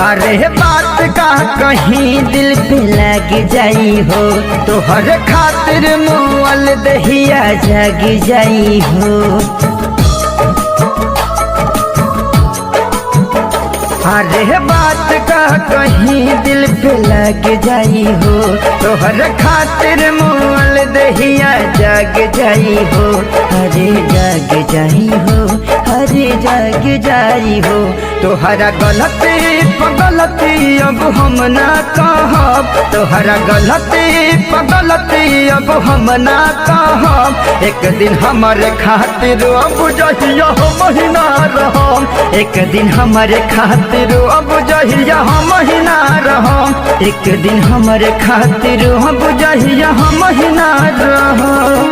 अरे बात का कहीं दिल पे लग जाई हो, तोहर खातिर मुअल दहिया जग जाई हो। अरे बात का कहीं दिल पे लग जाई हो, तोहर खातिर मुअल दहिया जग जाई हो। अरे जग जाई हो, अरे जग जाई हो। तोहरा गलती पगलती अब हम ना कहब, तोहरा गलती पगलती अब हम ना कहब। एक दिन हमारे खातिर अब जहिया महीना रहम, एक दिन हमारे खातिर अब जहिया महीना रहम, एक दिन हमारे खातिर अब जहिया महीना रहम।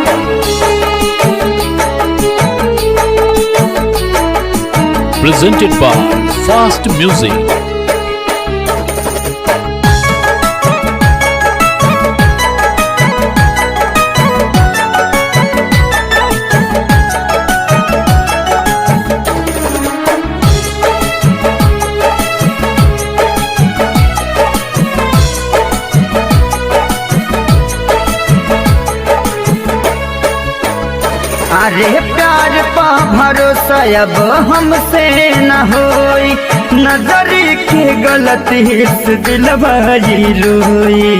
Presented by Fast Music. अरे प्यार पा भरोसा अब हमसे न होई, नजरी के गलती से दिलबाजी रोई।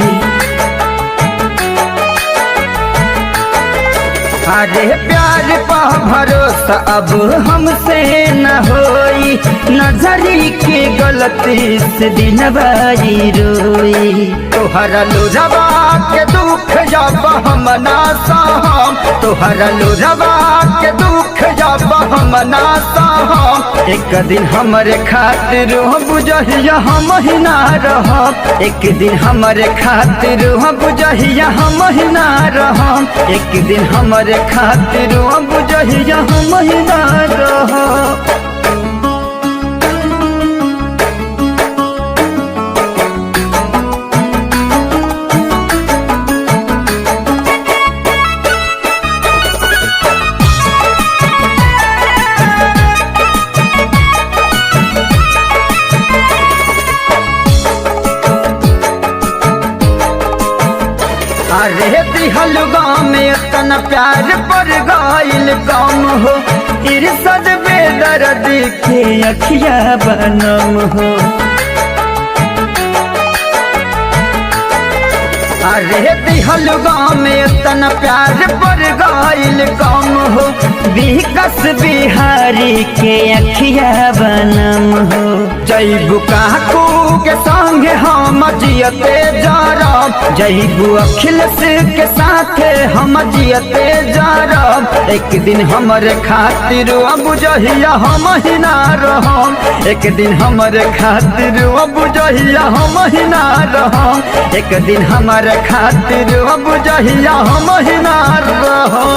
अरे प्यार पा भरोसा अब हमसे न होई, नजरी के गलती से दिलबाजी रोई। तोहरा लोरवा के दुख जब हम ना सहम, तोहरा लोरवा के दुख जब हम ना सहम। एक दिन हमरे खातिर बुझहिया हम ही ना रहब, एक दिन हमरे खातिर बुझहिया हम ही ना रहम, एक दिन हमरे खातिर बुझहिया हम ही ना रहब। अरे दिहल गाँव में इतना प्यार पर गाइल कम हो, इरसद बेदर्द के अखिया बनम हो। अरे दिहल गाँव में इतना प्यार पर गाइल कम हो, विकास बिहारी के अखिया बनम हो। जैबू काकू के संग हम जियते जारब, जैबू अखिलेश के साथ हम जियते जारब। एक दिन हमरे खातिर अब जहिया हम ही ना रहम, एक दिन हमरे खातिर अब जहिया हम ही ना रहम, एक दिन हमारे खातिर अब जहिया हम ही ना रहम।